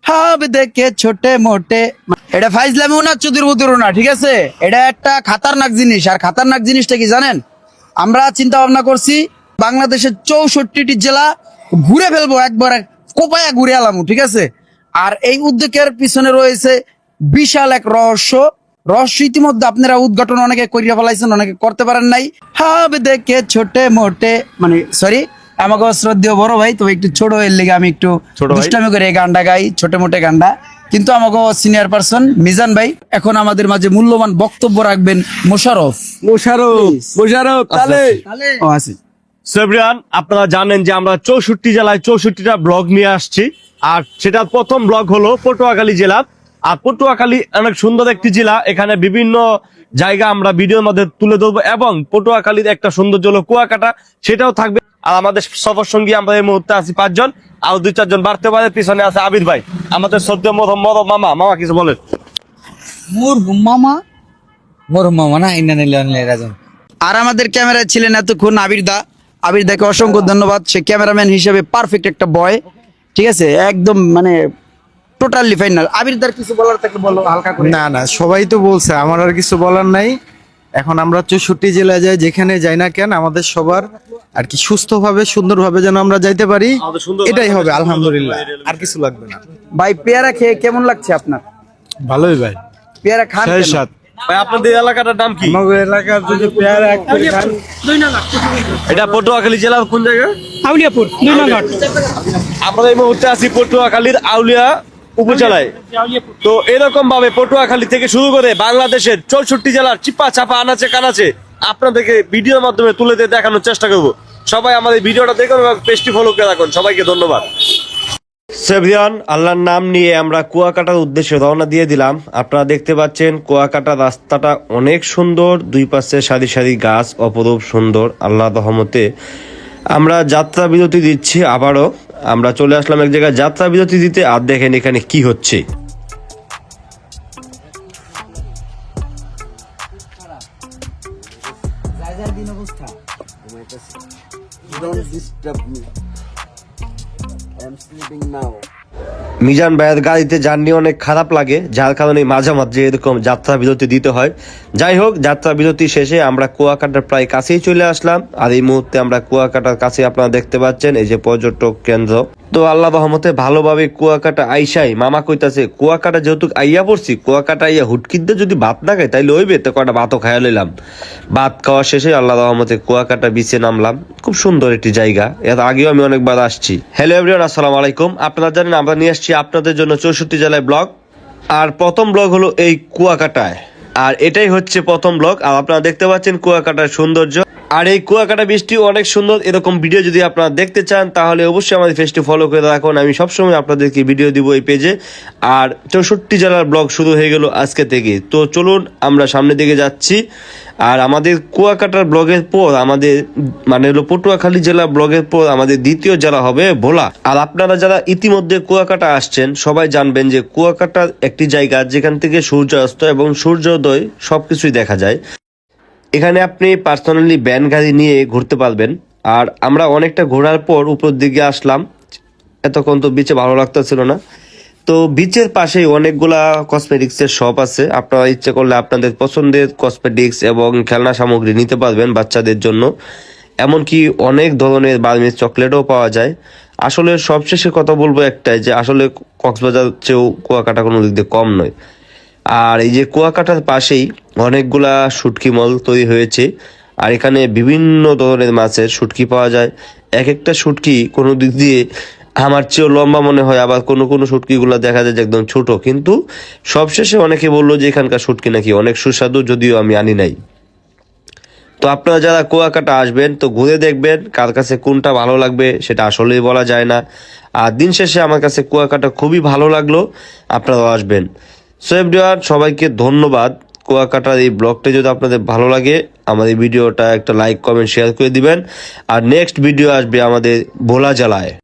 Hub দেখে ছোটে মোটে। এটা ফাইজলামিও না চুদির বুদিরও না, ঠিক আছে? এটা একটা খাতারনাক জিনিস। আর খাতারনাক জিনিসটা কি জানেন? আমরা চিন্তা ভাবনা করছি বাংলাদেশের 64টি জেলা ঘুরে ফেলবো, একবার কোপায়া ঘুরে এলাম, ঠিক আছে? আর এই উদ্যোগের পিছনে রয়েছে বিশাল এক রহস্য। ইতিমধ্যে আপনারা উদ্ঘাটন অনেকে করিয়া ফেলাইছেন, অনেকে করতে পারেন নাই। হাব দেখে ছোটে মোটে, মানে সরি, আমাকে শ্রদ্ধেয় বড় ভাই, তবে একটু ছোট এর লেগে আমি একটু দুষ্টামি করে এই গানটা গাই, ছোটে মোটে গানটা। কিন্তু আমাকে সিনিয়র পারসন মিজান ভাই এখন আমাদের মাঝে মূল্যবান বক্তব্য রাখবেন। মোশাররফ তালে ও আছে। সেভরিয়ান, আপনারা জানেন যে আমরা 64 জেলায় 64টা ব্লগ নিয়ে আসছি। আর সেটার প্রথম ব্লগ হলো পটুয়াখালী জেলা। আর পটুয়াখালী অনেক সুন্দর একটি জেলা, এখানে বিভিন্ন জায়গা আমরা ভিডিওর মধ্যে তুলে ধরবো এবং পটুয়াখালীর একটা সৌন্দর্য হলো কুয়াকাটা, সেটাও থাকবে। আর আমাদের সফর সঙ্গী আমরা এই মুহূর্তে আছি 5 জন, আর 2-4 জন বাড়তে পারে। পিছনে আছে আবির ভাই, আমাদের সদ্য মামা কিছু বলেন। মোর মামা না রাজন। আর আমাদের ক্যামেরায় ছিলেন এতক্ষণ আবির দাকে অসংখ্য ধন্যবাদ। সে ক্যামেরাম্যান হিসেবে পারফেক্ট একটা বয়, ঠিক আছে? একদম মানে টোটালি ফাইনাল। আবির দার কিছু বলার থাকলে বলো হালকা করে। না সবাই তো বলছে, আমার আর কিছু বলার নাই। এখন আমরা 64 জেলায় যাই, যেখানে যাই না কেন আমাদের সবার আর কি সুস্থভাবে সুন্দরভাবে যেন আমরা যাইতে পারি, এটাই হবে আলহামদুলিল্লাহ, আর কিছু লাগবে না। ভাই পেয়ারা খেয়ে কেমন লাগছে আপনার? ভালোই ভাই, পেয়ারা খান সেই কেন? সাথ। ভাই আপনাদের এলাকাটার নাম কি? আমাদের এলাকার যদি পেয়ারা এক করে খান। এটা পটুয়াখালী জেলার কোন জায়গা? আউলিয়াপুর 2 নং ঘাট। আমরা এই মুহূর্তে আছি পটুয়াখালীর আউলিয়া উপজেলায়। তো এরকম ভাবে পটুয়াখালী থেকে শুরু করে বাংলাদেশের 64 জেলার চিপা চাপা আনাচে কানাচে আপনাদেরকে ভিডিওর মাধ্যমে তুলে দিয়ে দেখানোর চেষ্টা করব। সবাই আমাদের ভিডিওটা দেখুন এবং পেজটি ফলো করে রাখুন। সবাইকে ধন্যবাদ। সেভরিয়ান, আল্লাহর নাম নিয়ে আমরা কুয়াকাটার উদ্দেশ্যে রওনা দিয়ে দিলাম। আপনারা দেখতে পাচ্ছেন কুয়াকাটা রাস্তাটা অনেক সুন্দর, দুই পাশে সারি সারি গাছ, অপরূপ সুন্দর। আল্লাহর রহমতে আমরা যাত্রা বিরতি দিচ্ছি। আবারও আমরা চলে আসলাম এক জায়গায় যাত্রা বিরতি দিতে। আর দেখেন এখানে কি হচ্ছে। মিজান ভাইয়ের গাড়িতে জার্নি অনেক খারাপ লাগে, যার কারণে মাঝে মাঝে এরকম যাত্রা বিরতি দিতে হয়। যাই হোক, যাত্রা বিরতি শেষে আমরা কুয়াকাটার প্রায় কাছেই চলে আসলাম। আর এই মুহূর্তে আমরা কুয়াকাটার কাছে আপনারা দেখতে পাচ্ছেন এই যে পর্যটক কেন্দ্র। তো আল্লাহ রহমতে ভালোভাবে কুয়াকাটা আইসাই মামা কইতাছে কুয়াকাটা যেহেতু আইয়া পড়ছি, কুয়াকাটা আইয়া হুটকিতে যদি ভাত না খাই তাইলে ওইবে, তো কটা ভাতও খাইয়া লইলাম। ভাত খাওয়া শেষে আল্লাহ রহমতে কুয়াকাটা বিচে নামলাম। খুব সুন্দর একটি জায়গা, এর আগেও আমি অনেকবার আসছি। হ্যালো এভরিওয়ান, আসসালামু আলাইকুম। আপনারা জানেন আমরা নিয়ে আসছি আপনাদের জন্য 64 জেলায় ব্লগ। আর প্রথম ব্লগ হলো এই কুয়াকাটায়, আর এটাই হচ্ছে প্রথম ব্লগ। আর আপনারা দেখতে পাচ্ছেন কুয়াকাটার সৌন্দর্য। আর এই কুয়াকাটা বৃষ্টি অনেক সুন্দর। এরকম ভিডিও যদি আপনারা দেখতে চান তাহলে অবশ্যই আমাদের পেজটি ফলো করে রাখুন। আমি সবসময় আপনাদেরকে ভিডিও দিব এই পেজে। আর 64 জেলার ব্লগ শুরু হয়ে গেল আজকে থেকে। তো চলুন আমরা সামনের দিকে যাচ্ছি। আর আমাদের কুয়াকাটার ব্লগের পর আমাদের মানে হলো পটুয়াখালী জেলা ব্লগের পর আমাদের দ্বিতীয় জেলা হবে ভোলা। আর আপনারা যারা ইতিমধ্যে কুয়াকাটা আসছেন সবাই জানবেন যে কুয়াকাটার একটি জায়গা যেখান থেকে সূর্যাস্ত এবং সূর্যোদয় সবকিছুই দেখা যায়। এখানে আপনি পার্সোনালি ভ্যান গাড়ি নিয়ে ঘুরতে পারবেন। আর আমরা অনেকটা ঘোরার পর উপর দিকে আসলাম। এতক্ষণ তো বিচে ভালো লাগতেছিল না। তো বিচের পাশেই অনেকগুলা কসমেটিক্সের শপ আছে। আপনারা ইচ্ছে করলে আপনাদের পছন্দের কসমেটিক্স এবং খেলনা সামগ্রী নিতে পারবেন বাচ্চাদের জন্য। এমনকি অনেক ধরনের বার্মিজ চকলেটও পাওয়া যায়। আসলে সবশেষে কথা বলবো একটাই, যে আসলে কক্সবাজার চেয়েও কুয়াকাটা কোনো দিক দিয়ে কম নয়। আর এই যে কুয়াকাটার পাশেই অনেকগুলা শুটকি মল তৈরি হয়েছে। আর এখানে বিভিন্ন ধরনের মাছের শুটকি পাওয়া যায়। এক একটা শুটকি কোনো দিক দিয়ে আমার চেয়েও লম্বা মনে হয়, আবার কোনো কোনো শুটকিগুলো দেখা যায় যে একদম ছোট। কিন্তু সবশেষে অনেকে বললো যে এখানকার শুটকি নাকি অনেক সুস্বাদু, যদিও আমি আনি নাই। তো আপনারা যারা কুয়াকাটা আসবেন তো ঘুরে দেখবেন কার কাছে কোনটা ভালো লাগবে, সেটা আসলেই বলা যায় না। আর দিন শেষে আমার কাছে কুয়াকাটা খুবই ভালো লাগলো, আপনারাও আসবেন। সো এভরিওয়ান, সবাইকে ধন্যবাদ। কুয়াকাটার এই ব্লগটা যদি আপনাদের ভালো লাগে আমাদের ভিডিওটা একটা লাইক কমেন্ট শেয়ার করে দিবেন। আর নেক্সট ভিডিও আসবে আমাদের ভোলা জেলায়।